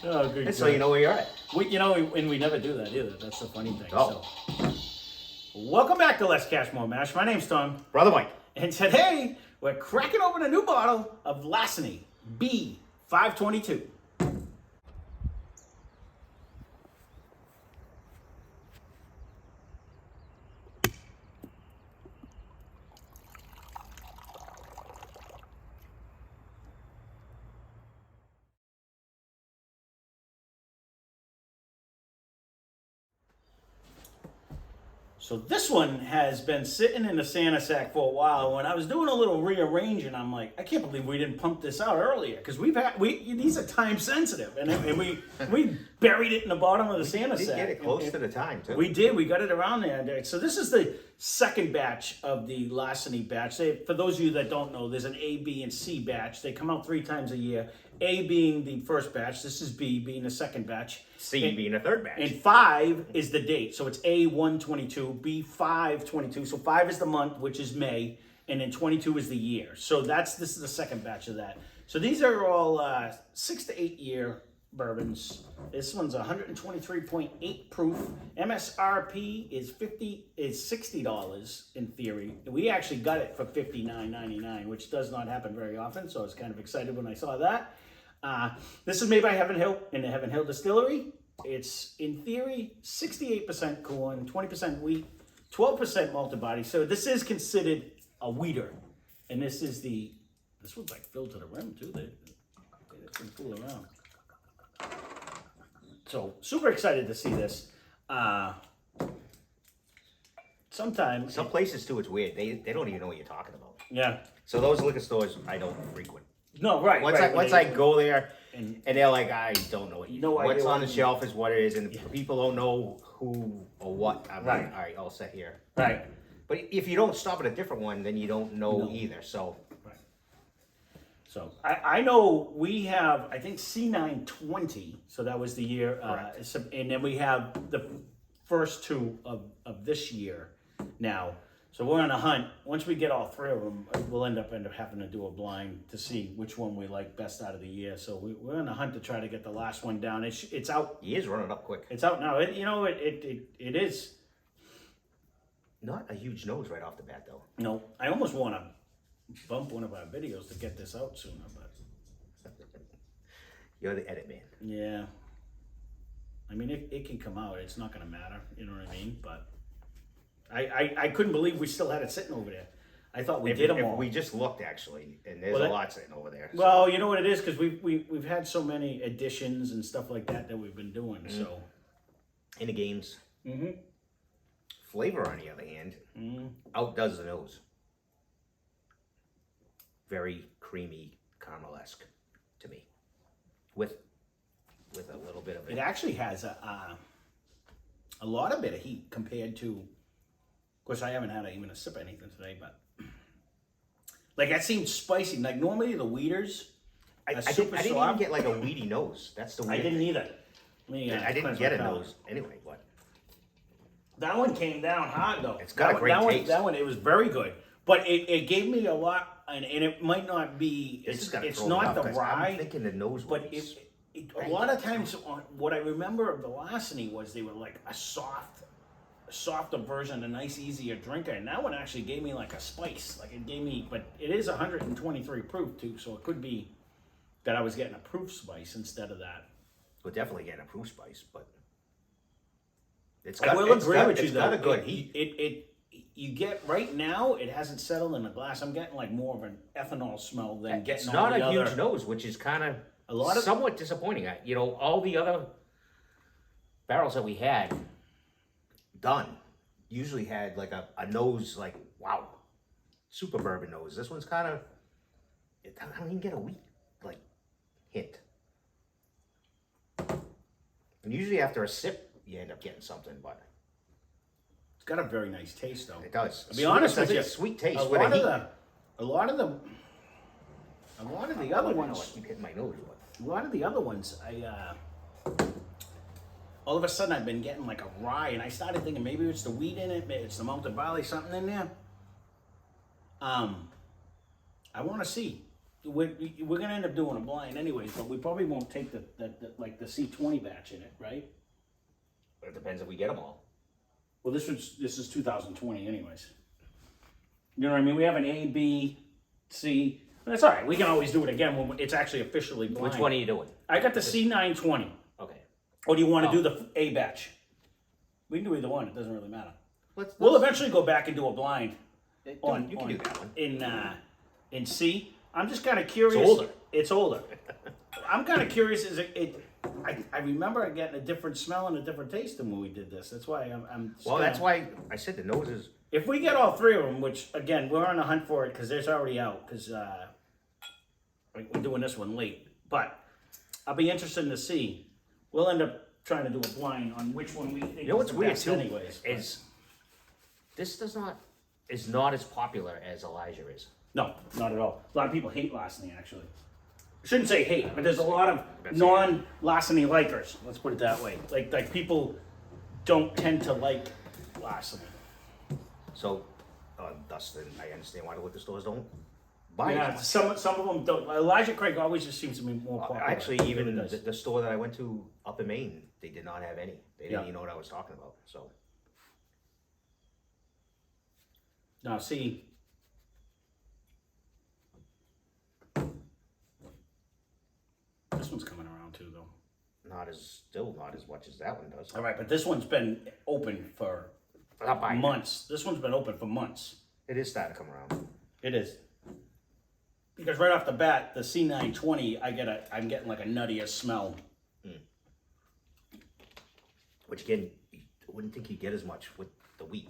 Oh, good. And so you know where you're at. And we never do that either. That's the funny thing. Oh. So, welcome back to Less Cash, More Mash. My name's Tom. Brother Mike. And today, we're cracking open a new bottle of Larceny B522. So this one has been sitting in the Santa sack for a while. When I was doing a little rearranging, I'm like, I can't believe we didn't pump this out earlier, because these are time sensitive, and we buried it in the bottom of the Santa sack. We did get it close to the time too. We did. We got it around there. So this is the second batch of the Larceny batch. For those of you that don't know, there's an A, B, and C batch. They come out 3 times a year. A being the first batch. This is B being the second batch. C being the third batch. And 5 is the date. So it's A122, B522. So 5 is the month, which is May, and then 22 is the year. So this is the second batch of that. So these are all 6 to 8 year bourbons. This one's 123.8 proof. MSRP is $60 in theory. We actually got it for $59.99, which does not happen very often. So I was kind of excited when I saw that. This is made by Heaven Hill in the Heaven Hill Distillery. It's, in theory, 68% corn, 20% wheat, 12% malted body. So this is considered a wheater. And this one's like filled to the rim too. They can fool around. So super excited to see this. Some places too, it's weird. They don't even know what you're talking about. Yeah. So those liquor stores I don't frequent. No, right. Once I go there and they're like, I don't know what's on the what shelf is what it is, and people don't know who or what. I'm like, all right, I'll sit here. Right. But if you don't stop at a different one, then you don't know either. So. Right. So I know we have, I think, C920. So that was the year, and then we have the first 2 of this year now. So we're on a hunt. Once we get all 3 of them, we'll end up having to do a blind to see which one we like best out of the year. So we're on a hunt to try to get the last one down. It's out. He is running up quick. It's out now. It is. Not a huge nose right off the bat, though. No, I almost want to bump one of our videos to get this out sooner, but you're the edit man. Yeah. I mean, it can come out. It's not going to matter. You know what I mean? But I couldn't believe we still had it sitting over there. I thought we did them all. We just looked, actually, and there's a lot sitting over there. So. Well, you know what it is? Because we've had so many additions and stuff like that we've been doing. Mm-hmm. So in the games. Mm-hmm. Flavor, on the other hand, outdoes the nose. Very creamy, caramel-esque to me, with a little bit of it. It actually has a lot of bit of heat compared to. Of course, I haven't had even a sip of anything today, but like that seems spicy. Like normally the wheaters, I didn't even get like a weedy nose. That's the weird. I didn't either. I didn't get a nose anyway, but. That one came down hard though. It's got a great taste. That one, it was very good, but it gave me a lot, and it might not be. It's not the rye. I'm thinking the nose, but a lot of times, what I remember of the Larceny was they were like a softer version, a nice, easier drinker, and that one actually gave me like a spice. Like it gave me, but it is 123 proof too, so it could be that I was getting a proof spice instead of that. We're definitely getting a proof spice, but. I will agree with you though. Got a good heat. You get right now. It hasn't settled in the glass. I'm getting like more of an ethanol smell than getting. It's not a huge nose, which is kind of somewhat disappointing. All the other barrels that we had done usually had like a nose like wow, super bourbon nose. This one's kind of. I don't even get a wheat like hint. And usually after a sip. You end up getting something, but it's got a very nice taste, though. It does. To be honest with you, sweet taste. A lot of the other ones. I keep hitting my nose. A lot of the other ones, all of a sudden I've been getting like a rye, and I started thinking maybe it's the wheat in it, maybe it's the malted barley, something in there. I want to see. we're gonna end up doing a blind anyways, but we probably won't take the like the C20 batch in it, right? It depends if we get them all. Well, this is 2020 anyways. You know what I mean? We have an A, B, C. That's all right. We can always do it again when it's actually officially blind. Which one are you doing? I got the C920. Okay. Or do you want to do the A batch? We can do either one. It doesn't really matter. Let's We'll eventually go back and do a blind you can do that one. in C. I'm just kind of curious. It's older. It's older. I'm kind of curious. I remember getting a different smell and a different taste than when we did this. That's why I'm Well, that's why I said the noses. If we get all three of them, which again we're on the hunt for it because there's already out because we're doing this one late. But I'll be interested to see. We'll end up trying to do a blind on which one we think. You know what's is the weird best too? anyways. Is this is not as popular as Elijah is. No, not at all. A lot of people hate Larceny, actually. I shouldn't say hate, but there's a lot of non-Larceny likers. Let's put it that way. Like people don't tend to like Larceny. So, Dustin, I understand why the liquor stores don't buy Yeah, it. some of them don't. Elijah Craig always just seems to be more popular. Actually, even the store that I went to up in Maine, they did not have any. They didn't even know what I was talking about. So, Now, see, this one's coming around too, though. still not as much as that one does. All right, but this one's been open for Not buying it. months. This one's been open for months. It is starting to come around. It is. Because right off the bat, the C920, I'm getting like a nuttier smell. Which again, I wouldn't think you'd get as much with the wheat.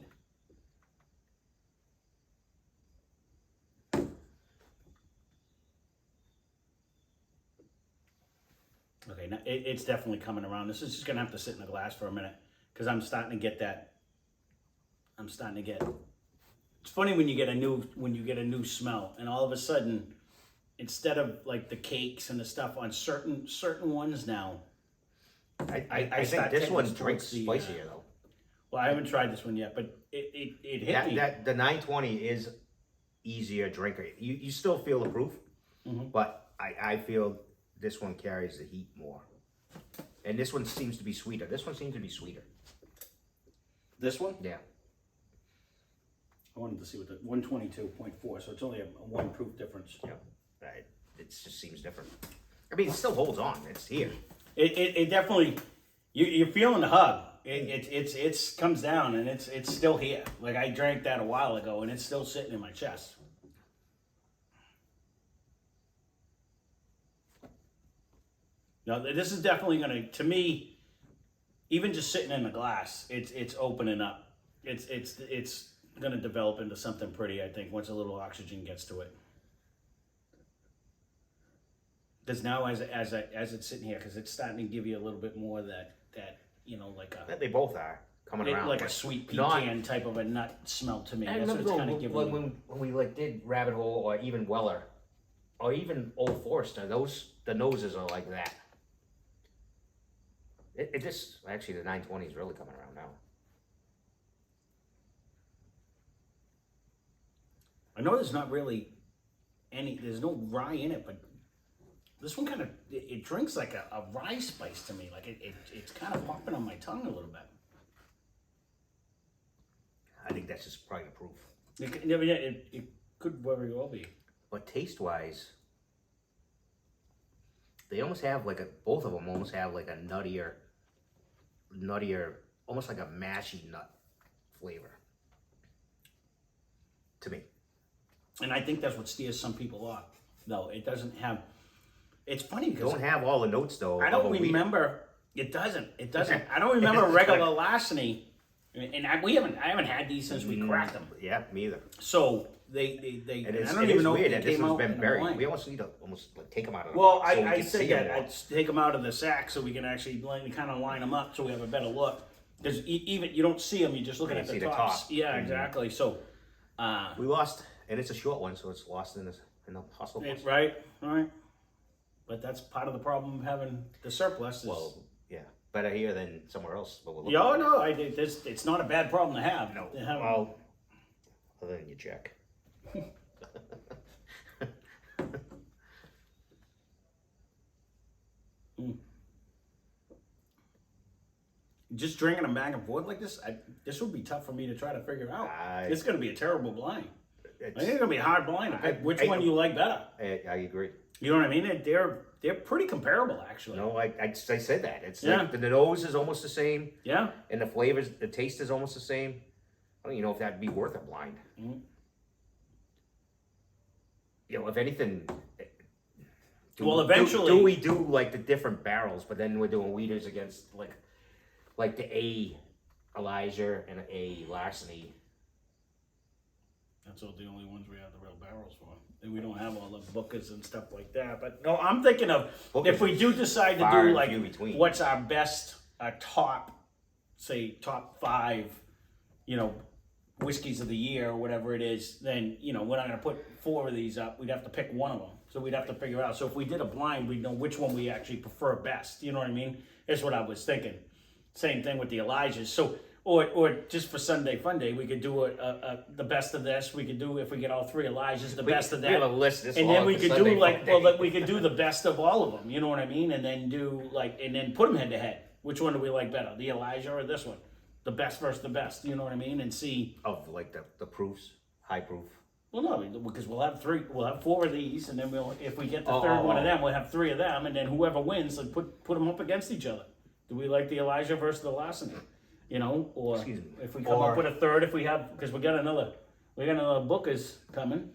Okay, now it's definitely coming around. This is just gonna have to sit in the glass for a minute because I'm starting to get that. It's funny when you get a new smell, and all of a sudden, instead of like the cakes and the stuff on certain ones now. I think this one drinks spicier though. Well, I haven't tried this one yet, but it hit me. The 920 is easier drinker. You still feel the proof, but I feel this one carries the heat more. And this one seems to be sweeter. This one seems to be sweeter. This one? Yeah. I wanted to see what the 122.4, so it's only a 1 proof difference. Yeah. Right. It just seems different. I mean, it still holds on. It's here. It definitely, you're feeling the hug. It's comes down and it's still here. Like I drank that a while ago and it's still sitting in my chest. No, this is definitely gonna, to me, even just sitting in the glass, it's opening up. It's gonna develop into something pretty, I think, once a little oxygen gets to it. Because now as it's sitting here, because it's starting to give you a little bit more of that like a They both are coming around. like a sweet pecan type of a nut smell to me. I That's what it's kind of giving me. when we like did Rabbit Hole or even Weller or even Old Forester, the noses are like that. It just actually the 920 is really coming around now. I know there's not really there's no rye in it, but this one kind of, it drinks like a rye spice to me. Like it's kind of popping on my tongue a little bit. I think that's just probably the proof. It could very well be. But taste wise, they almost have both of them almost have like a nuttier, almost like a mashy nut flavor. To me. And I think that's what steers some people off. No, it doesn't have. It's funny because Don't have all the notes though. I don't remember. It doesn't. I don't remember regular Larceny, and I haven't had these since we cracked them. Yeah, me either. So they And I it's, don't it even is know weird if that they this came one's out been in a buried. line. We almost need to take them out of the Well, so we I can said see that them more. I'd take them out of the sack so we can actually kind of line them up so we have a better look. Because even you don't see them, you're just looking at see the the tops. top. Yeah, exactly. So, We lost, and it's a short one, so it's lost in the hustle. right. But that's part of the problem of having the surplus. Is, Well, yeah, better here than somewhere else. But we'll yeah, no, it's not a bad problem to have. No, To have well, other than your check. Just drinking them back and forth like this, this would be tough for me to try to figure out. It's going to be a terrible blind. I think it's going to be a hard blind to pick which one you like better. I agree. You know what I mean? They're pretty comparable, actually. No, I said that. It's like the nose is almost the same. Yeah. And the flavors, the taste is almost the same. I don't even know if that'd be worth a blind. Mm-hmm. You know, if anything, eventually, do we do like the different barrels? But then we're doing weeders against like the A Elijah and a Larceny. That's all the only ones we have the real barrels for. And we don't have all the bookers and stuff like that. But no, I'm thinking of Bookers if we do decide to do like what's our best, top 5, whiskeys of the year or whatever it is, then, we're not going to put 4 of these up. We'd have to pick one of them. So we'd have to figure out. So if we did a blind, we'd know which one we actually prefer best. You know what I mean? That's what I was thinking. Same thing with the Elijahs. So, or just for Sunday Fun Day, we could do the best of this. We could do, if we get all 3 Elijahs, the best of that. We have a list this and long then we for could Sunday do we could do the best of all of them. You know what I mean? And then do and then put them head to head. Which one do we like better, the Elijah or this one? The best versus the best. You know what I mean? And see of like the proofs, high proof. Well, no, because we'll have 3. We'll have 4 of these, and then if we get the third one of them, we'll have 3 of them, and then whoever wins, like put them up against each other. Do we like the Elijah versus the Larceny? Or if we come up with a third, because we got another bookers coming.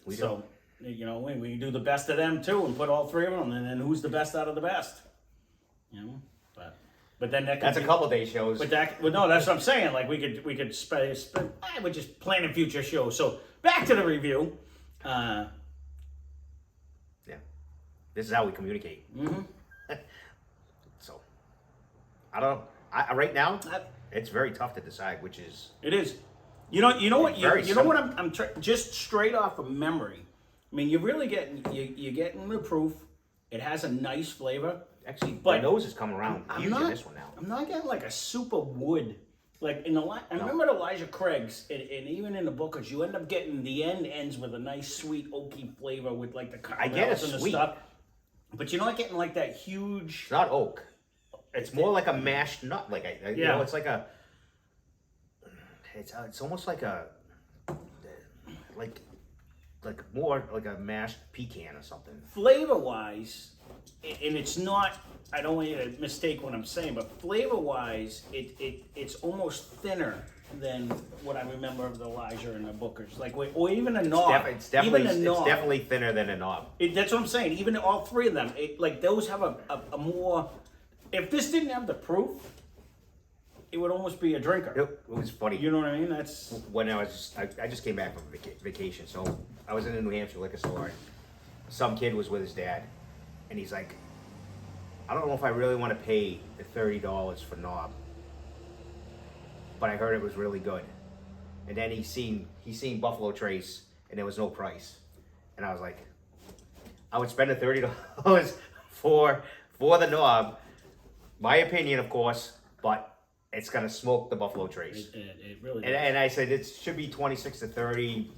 We can do the best of them too, and put all 3 of them, and then who's the best out of the best? But then that's a couple day shows. But that's what I'm saying. Like we could spend. We're just planning future shows. So back to the review. Yeah, this is how we communicate. Mm-hmm. So I don't know. Right now, it's very tough to decide which is. It is. You know what? You know what? I'm just straight off of memory. I mean, you're really you're getting the proof. It has a nice flavor. Actually, my nose is coming around. I'm using this one now. I'm not getting like a super wood. Like I remember Elijah Craig's, and even in the bookers, you end up getting the ends with a nice sweet oaky flavor with like the caramels and the stuff. But you're not getting like that huge. It's not oak. It's more like a mashed nut. It's like a. It's almost like a. Like more like a mashed pecan or something. Flavor wise, and it's not. I don't want you to mistake what I'm saying, but flavor wise, it's almost thinner than what I remember of the Elijah and the Bookers. Or even a knob. It's definitely thinner than a knob. That's what I'm saying. Even all 3 of them, those have a more. If this didn't have the proof, it would almost be a drinker. It was funny. You know what I mean? That's when I just came back from vacation, so I was in a New Hampshire liquor store. And some kid was with his dad, and he's like, "I don't know if I really want to pay the $30 for knob, but I heard it was really good." And then he seen Buffalo Trace, and there was no price, and I was like, "I would spend the $30 for the knob." My opinion, of course, but it's gonna smoke the Buffalo Trace. It really. And I said it should be 26 to 30.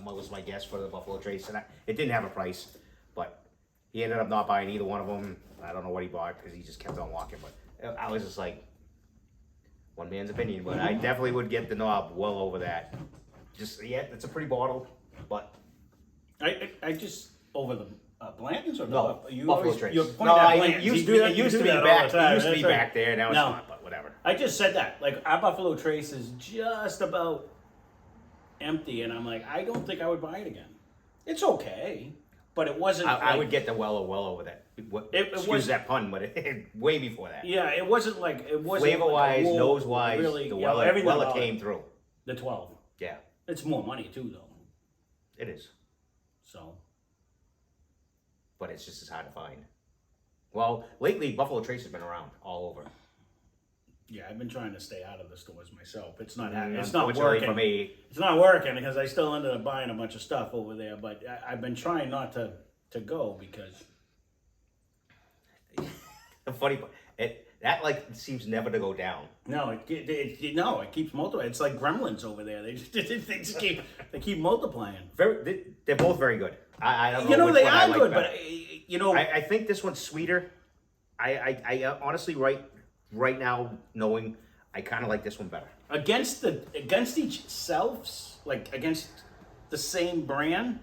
Was my guess for the Buffalo Trace, and it didn't have a price, but he ended up not buying either one of them. I don't know what he bought because he just kept on walking. But I was just like, one man's opinion. But I definitely would get the knob well over that. It's a pretty bottle, but I just over the. Blanton's or no? Buffalo Trace. It used to be back there. Now it's not, but whatever. I just said that. Like, our Buffalo Trace is just about empty, and I'm like, I don't think I would buy it again. It's okay, but it wasn't. I would get the well over that. Excuse that pun, but way before that. Yeah, it wasn't flavor wise, nose wise. Really, the Weller came through. The 12. Yeah, it's more money too, though. It is. So. But it's just as hard to find. Well, lately Buffalo Trace has been around all over. Yeah, I've been trying to stay out of the stores myself. It's not working for me. It's not working because I still ended up buying a bunch of stuff over there. But I've been trying not to go because the funny part, that seems never to go down. No, it keeps multiplying. It's like gremlins over there. They just keep multiplying. They're both very good. I don't know. They which one are I like good, better. but you know, I think this one's sweeter. I honestly, right now, knowing, I kind of like this one better. against each selves, like against the same brand,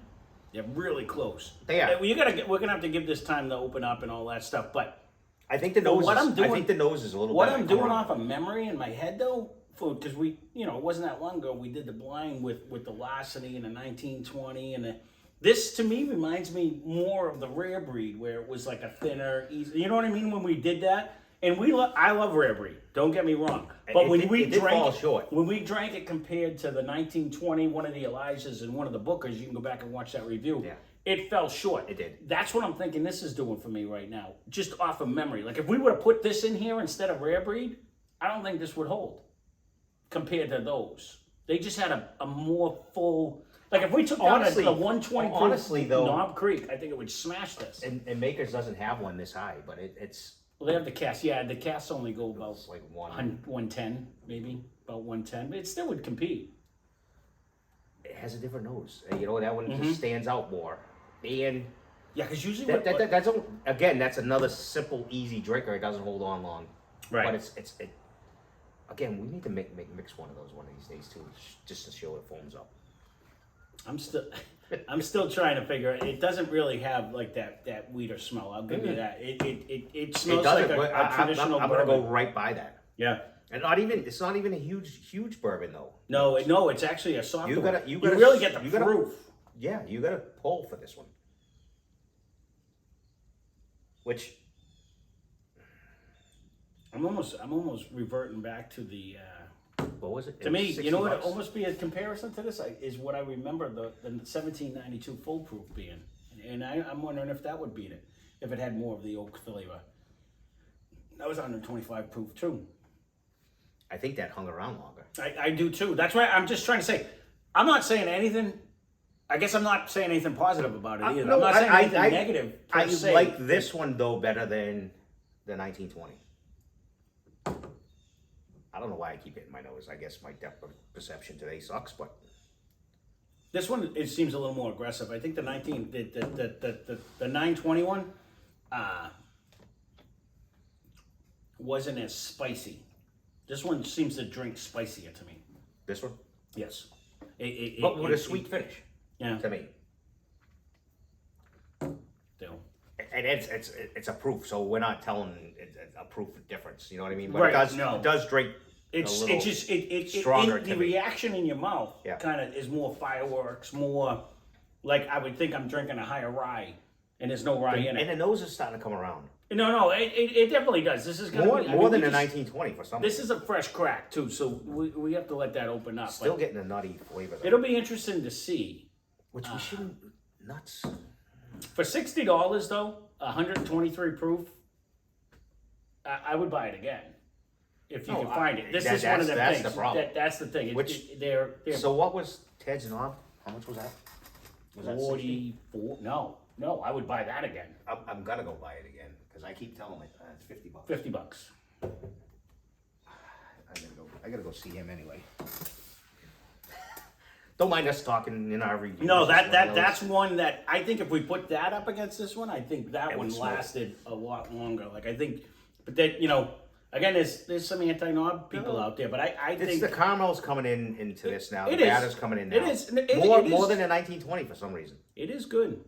they're really close. They are. And we're gonna have to give this time to open up and all that stuff. But I think the nose. I think the nose is a little. What better I'm doing off of memory in my head though, because we, you know, it wasn't that long ago we did the blind with the Larceny and the 1920 and this to me reminds me more of the rare breed where it was like a thinner, easy. You know what I mean when we did that. And I love rare breed. Don't get me wrong. But when we drank it compared to the 1920, one of the Elijahs and one of the Bookers, you can go back and watch that review. Yeah. It fell short. It did. That's what I'm thinking this is doing for me right now, just off of memory. Like if we would have put this in here instead of rare breed, I don't think this would hold compared to those. They just had a more full. Like if we took down the 120 honestly though, Knob Creek, I think it would smash this. And Makers doesn't have one this high, but it's. Well, they have the cast. Yeah, the casts only go about like 110, maybe about 110, but it still would compete. It has a different nose. You know, that one just stands out more. And yeah, because usually that's another simple, easy drinker. It doesn't hold on long. Right. But it's again, we need to mix one of those one of these days too, just to show it foams up. I'm still trying to figure it. It doesn't really have like that weeder smell. I'll give you that. It smells like a traditional I'm bourbon. gonna go right by that. Yeah. And it's not even a huge bourbon though. No, it's actually a soft one. You really get the proof. Yeah, you gotta pull for this one. Which I'm almost reverting back to the. What was it? To me, you know what? It almost be a comparison to this is what I remember the 1792 full proof being, and I'm wondering if that would beat it if it had more of the oak flavor. That was 125 proof too. I think that hung around longer. I do too. That's why I'm just trying to say. I'm not saying anything. I guess I'm not saying anything positive about it either. No, I'm not saying anything negative. I like this one though better than the 1920. I don't know why I keep hitting my nose. I guess my depth of perception today sucks, but this one it seems a little more aggressive. I think the 921 wasn't as spicy. This one seems to drink spicier to me. This one, yes, but with a sweet finish. Yeah, to me. Still. And it's a proof, so we're not telling it's a proof of difference. You know what I mean? But right. It does drink. It's stronger. The reaction in your mouth kind of is more fireworks, more like I would think I'm drinking a higher rye, and there's no rye in it. And the nose is starting to come around. No, it definitely does. This is gonna more be, than the 1920 for some. This is a fresh crack too, so we have to let that open up. Still getting a nutty flavor. Though. It'll be interesting to see. Which we shouldn't nuts. For $60 though, 123 proof, I would buy it again if you can find it. This is one of the things. That's the problem. That's the thing. They're so what was Ted's knob? How much was that? Was 44? No, I would buy that again. I'm gonna go buy it again because I keep telling myself it's $50. $50. I gotta go see him anyway. Don't mind us talking in our review. No, that's one that I think if we put that up against this one, I think that one smoke. lasted a lot longer. Like I think, but that again, there's some anti-knob people out there, but I think the caramel's coming into this now. The is. batter's coming in now. It is more than the 1920 for some reason. It is good.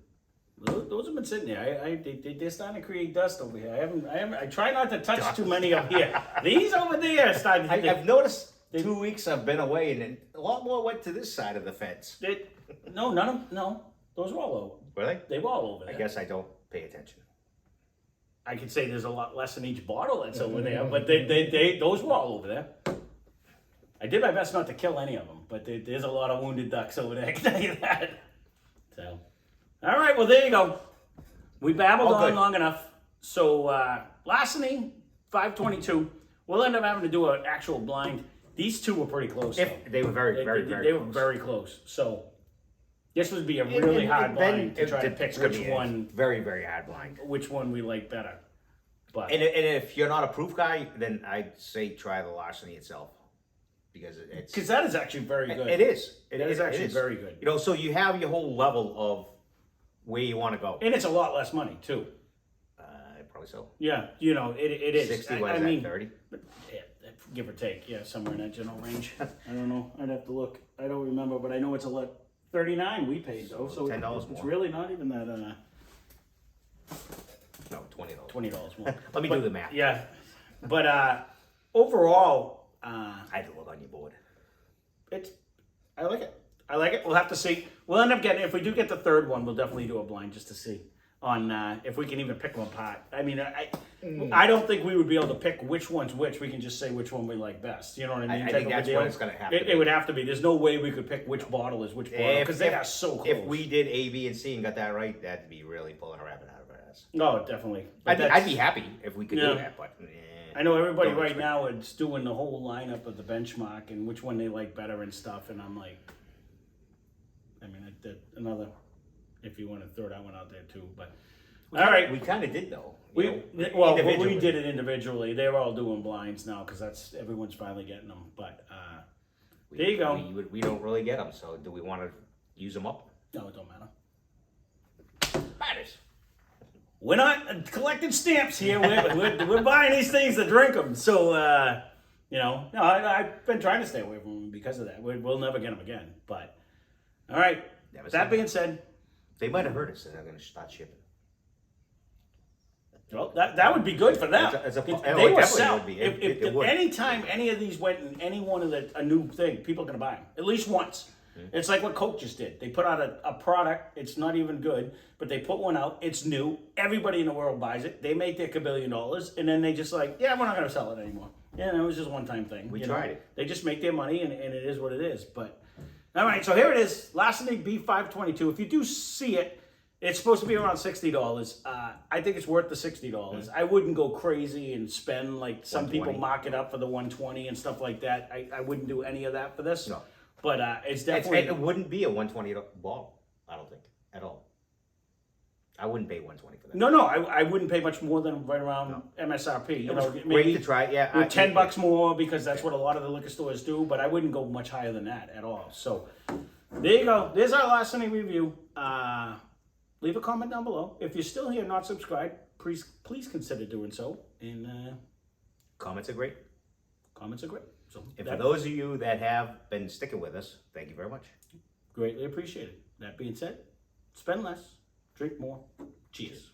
Those have been sitting there. They're starting to create dust over here. I try not to touch too many up here. These over there are starting to. I've noticed. 2 weeks I've been away, and a lot more went to this side of the fence. No, those were all over. Were they? They were all over there. I guess I don't pay attention. I could say there's a lot less in each bottle that's over there, but those were all over there. I did my best not to kill any of them, but there's a lot of wounded ducks over there. I can tell you that. So, all right, well there you go. We babbled on long enough. So Larceny 522. We'll end up having to do an actual blind. These two were pretty close. They were very close. They were very close. So this would be a really hard blind to try to pick which one. Very, very hard blind. Which one we like better. But and if you're not a proof guy, then I'd say try the Larceny itself because because that is actually very good. It is. It is actually very good. So you have your whole level of where you want to go. And it's a lot less money too. Probably so. Yeah, you know, it is. 60, what is that, 30? Yeah, give or take, yeah, somewhere in that general range. I don't know, I'd have to look. I don't remember, but I know it's a lot. 39 we paid though, so $10 it's more. really not even that, No, $20. $20 more. Let me do the math. Yeah, but overall, I had to look on your board. I like it. I like it. We'll have to see. We'll end up getting, if we do get the third one, we'll definitely do a blind just to see on if we can even pick them apart. I mean, I don't think we would be able to pick which one's which. We can just say which one we like best. You know what I mean? I think that's what it's going to have to be. It would have to be. There's no way we could pick which bottle is which bottle because they are so close. If we did A, B, and C and got that right, that'd be really pulling a rabbit out of our ass. No, definitely. I'd be happy if we could do that, but... I know everybody right now is doing the whole lineup of the benchmark and which one they like better and stuff, and I'm like, I mean, another, if you want to throw that one out there too, but all right. We kind of did though. We did it individually. They're all doing blinds now because everyone's finally getting them. But there you go. We don't really get them, so do we want to use them up? No, it don't matter. Matters. We're not collecting stamps here. We're buying these things to drink them. So, you know, no, I've been trying to stay away from them because of that. We'll never get them again. But, all right. That being said. They might have heard us and they're going to start shipping. Well, that would be good for them. They will sell. Would be. If anytime any of these went in any one of a new thing, people are going to buy them. At least once. It's like what Coke just did. They put out a product. It's not even good, but they put one out. It's new. Everybody in the world buys it. They make their $1 billion, and then they just like, yeah, we're not going to sell it anymore. Yeah, it was just a one-time thing. We tried it. They just make their money, and it is what it is. But all right, so here it is. Larceny B522. If you do see it, it's supposed to be around $60. I think it's worth the $60. I wouldn't go crazy and spend like some people mark it up for the 120 and stuff like that. I wouldn't do any of that for this. No. But it's definitely... It wouldn't be a 120 bottle, I don't think, at all. I wouldn't pay 120 for that. No, I wouldn't pay much more than right around MSRP. You know, maybe great to try, yeah. With $10 more because that's what a lot of the liquor stores do, but I wouldn't go much higher than that at all. So there you go. There's our Larceny review. Leave a comment down below. If you're still here not subscribed, please consider doing so. And comments are great. Comments are great. So and for those of you that have been sticking with us, thank you very much. Greatly appreciated. That being said, spend less, drink more. Cheers.